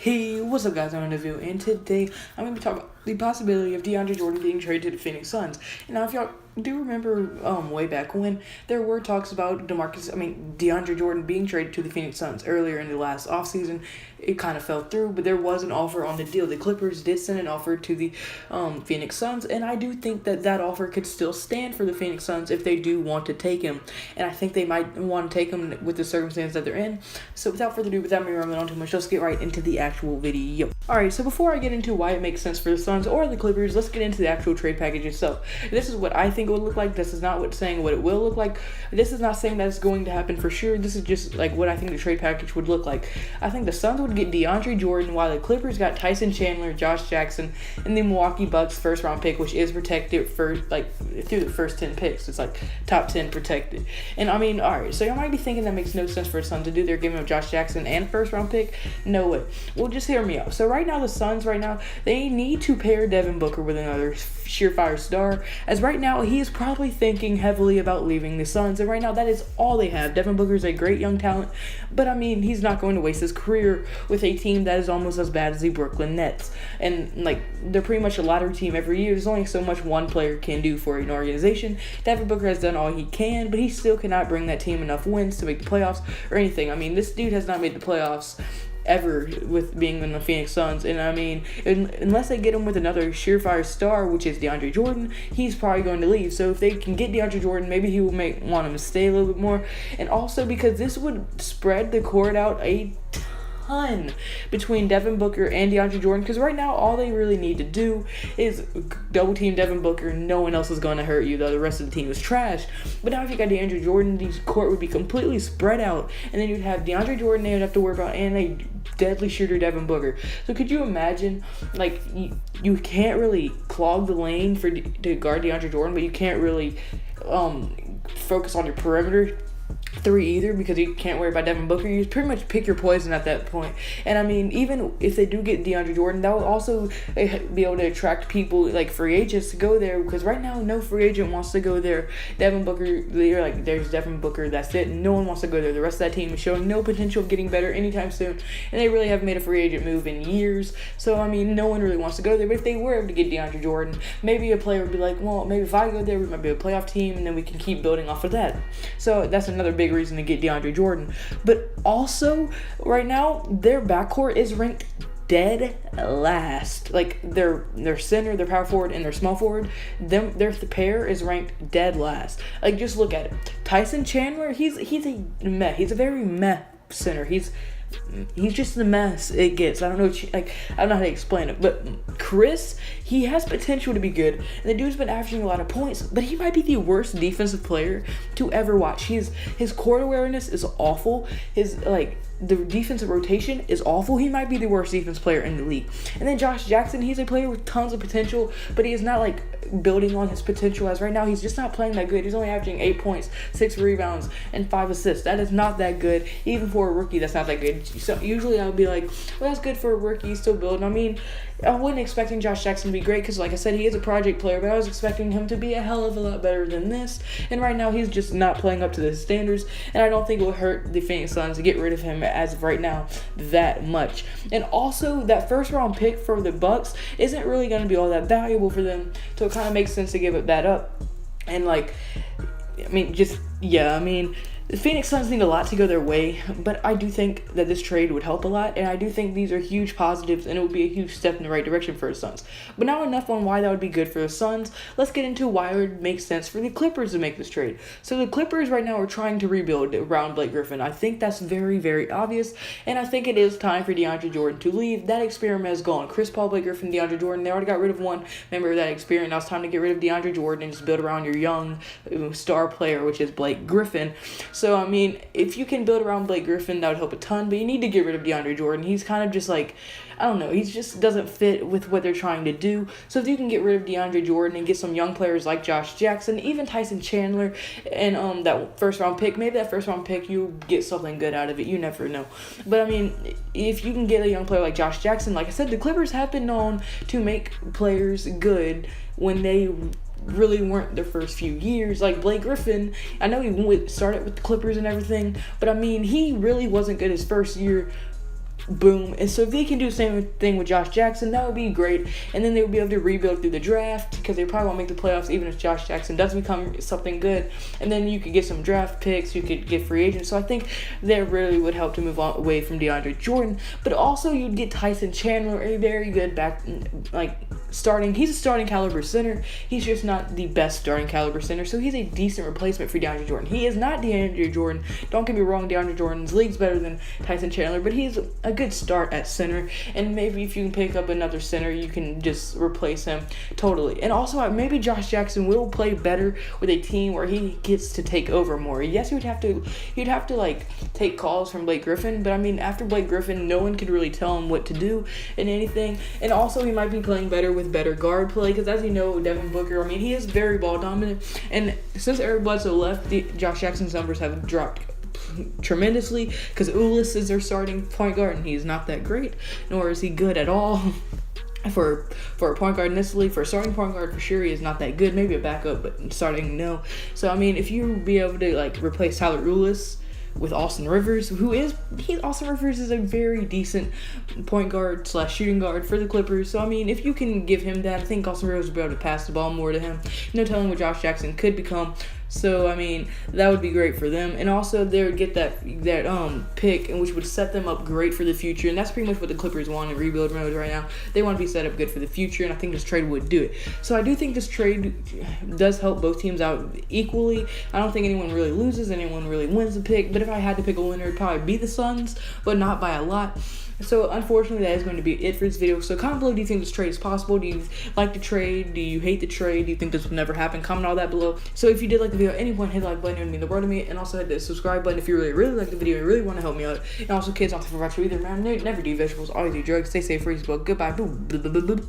Hey, what's up guys, I'm Devin, and today I'm going to be talking about the possibility of DeAndre Jordan being traded to the Phoenix Suns. And now if y'all do remember way back when, there were talks about DeAndre Jordan being traded to the Phoenix Suns earlier in the last offseason. It kind of fell through, but there was an offer on the deal. The Clippers did send an offer to the Phoenix Suns, and I do think that offer could still stand for the Phoenix Suns if they do want to take him. And I think they might want to take him with the circumstance that they're in. So without further ado, without me rambling on too much, let's get right into the actual video. Alright, so before I get into why it makes sense for the Suns or the Clippers, let's get into the actual trade package itself. This is what I think it would look like. This is not saying what it will look like. This is not saying that it's going to happen for sure. This is just like what I think the trade package would look like. I think the Suns would get DeAndre Jordan, while the Clippers got Tyson Chandler, Josh Jackson, and the Milwaukee Bucks first round pick, which is protected for through the first 10 picks. It's like top 10 protected. And I mean, alright, so you might be thinking that makes no sense for the Suns to do. They're giving up Josh Jackson and first round pick. No way. Well, just hear me out. So right now the Suns they need to pair Devin Booker with another surefire star, as right now he is probably thinking heavily about leaving the Suns, and right now that is all they have. Devin Booker is a great young talent, but I mean, he's not going to waste his career with a team that is almost as bad as the Brooklyn Nets, and they're pretty much a lottery team every year. There's only so much one player can do for an organization. Devin Booker has done all he can, but he still cannot bring that team enough wins to make the playoffs or anything. I mean, this dude has not made the playoffs ever with being in the Phoenix Suns, and I mean, unless they get him with another surefire star, which is DeAndre Jordan, he's probably going to leave. So if they can get DeAndre Jordan, maybe he will want him to stay a little bit more, and also because this would spread the court out a ton between Devin Booker and DeAndre Jordan, because right now all they really need to do is double team Devin Booker. No one else is going to hurt you, though the rest of the team is trash. But now if you got DeAndre Jordan, the court would be completely spread out, and then you'd have DeAndre Jordan they would have to worry about, and a deadly shooter Devin Booker. So could you imagine, you can't really clog the lane to guard DeAndre Jordan, but you can't really focus on your perimeter three either, because you can't worry about Devin Booker. You pretty much pick your poison at that point. And I mean, even if they do get DeAndre Jordan, that will also be able to attract people like free agents to go there, because right now no free agent wants to go there. Devin Booker, they're like, there's Devin Booker, that's it. No one wants to go there. The rest of that team is showing no potential of getting better anytime soon, and they really haven't made a free agent move in years. So I mean, no one really wants to go there. But if they were able to get DeAndre Jordan, maybe a player would be like, well, maybe if I go there, we might be a playoff team, and then we can keep building off of that. So that's another big reason to get DeAndre Jordan. But also, right now, their backcourt is ranked dead last. Like their center, their power forward, and their small forward, their pair is ranked dead last. Like, just look at it. Tyson Chandler, he's a meh. He's a very meh center. He's just the mess it gets. I don't know how to explain it, but Chris, he has potential to be good, and the dude's been averaging a lot of points, but he might be the worst defensive player to ever watch. His court awareness is awful. The defensive rotation is awful. He might be the worst defense player in the league. And then Josh Jackson, he's a player with tons of potential, but he is not building on his potential, as right now he's just not playing that good. He's only averaging 8 points, 6 rebounds, and 5 assists. That is not that good. Even for a rookie, that's not that good. So usually I would be like, well, that's good for a rookie. He's still building. I mean, I wasn't expecting Josh Jackson to be great, because like I said, he is a project player, but I was expecting him to be a hell of a lot better than this. And right now he's just not playing up to the standards, and I don't think it will hurt the Phoenix Suns to get rid of him as of right now that much. And also, that first round pick for the Bucks isn't really going to be all that valuable for them, so it kind of makes sense to give that up. And the Phoenix Suns need a lot to go their way, but I do think that this trade would help a lot, and I do think these are huge positives, and it would be a huge step in the right direction for the Suns. But now enough on why that would be good for the Suns. Let's get into why it would make sense for the Clippers to make this trade. So the Clippers right now are trying to rebuild around Blake Griffin. I think that's very, very obvious, and I think it is time for DeAndre Jordan to leave. That experiment is gone. Chris Paul, Blake Griffin, DeAndre Jordan, they already got rid of one member of that experiment. Now it's time to get rid of DeAndre Jordan and just build around your young star player, which is Blake Griffin. So, I mean, if you can build around Blake Griffin, that would help a ton, but you need to get rid of DeAndre Jordan. He's kind of just I don't know, he just doesn't fit with what they're trying to do. So if you can get rid of DeAndre Jordan and get some young players like Josh Jackson, even Tyson Chandler, and that first round pick, maybe that first round pick, you get something good out of it. You never know. But I mean, if you can get a young player like Josh Jackson, like I said, the Clippers have been known to make players good when they really weren't their first few years. Like Blake Griffin, I know he started with the Clippers and everything, but I mean, he really wasn't good his first year boom. And so if they can do the same thing with Josh Jackson, that would be great. And then they would be able to rebuild through the draft, because they probably won't make the playoffs even if Josh Jackson does become something good. And then you could get some draft picks, you could get free agents. So I think that really would help to move on away from DeAndre Jordan. But also you'd get Tyson Chandler, a very good back, like starting. He's a starting caliber center. He's just not the best starting caliber center. So he's a decent replacement for DeAndre Jordan. He is not DeAndre Jordan. Don't get me wrong, DeAndre Jordan's league's better than Tyson Chandler, but he's a good start at center. And maybe if you can pick up another center, you can just replace him totally. And also maybe Josh Jackson will play better with a team where he gets to take over more. Yes, he'd have to like take calls from Blake Griffin, but I mean, after Blake Griffin, no one could really tell him what to do and anything. And also he might be playing better with better guard play, because as you know, Devin Booker, I mean, he is very ball dominant. And since Eric Bledsoe left, Josh Jackson's numbers have dropped tremendously, because Ulis is their starting point guard, and he's not that great, nor is he good at all. For a point guard in this league, for a starting point guard, for sure he is not that good. Maybe a backup, but starting, no. So I mean, if you be able to like replace Tyler Ulis with Austin Rivers, Austin Rivers is a very decent point guard / shooting guard for the Clippers. So I mean, if you can give him that, I think Austin Rivers will be able to pass the ball more to him. No telling what Josh Jackson could become. So I mean, that would be great for them, and also they would get that pick, and which would set them up great for the future. And that's pretty much what the Clippers want in rebuild mode right now. They want to be set up good for the future, and I think this trade would do it. So I do think this trade does help both teams out equally. I don't think anyone really loses, anyone really wins the pick. But if I had to pick a winner, it'd probably be the Suns, but not by a lot. So unfortunately, that is going to be it for this video. So comment below, do you think this trade is possible? Do you like the trade? Do you hate the trade? Do you think this will never happen? Comment all that below. So if you did like the video at any point, hit the like button. It would mean the world to me. And also hit the subscribe button if you really like the video and really want to help me out. And also, kids, don't forget to either, man, never do vegetables, always do drugs. Stay safe, freeze, but goodbye. Boom.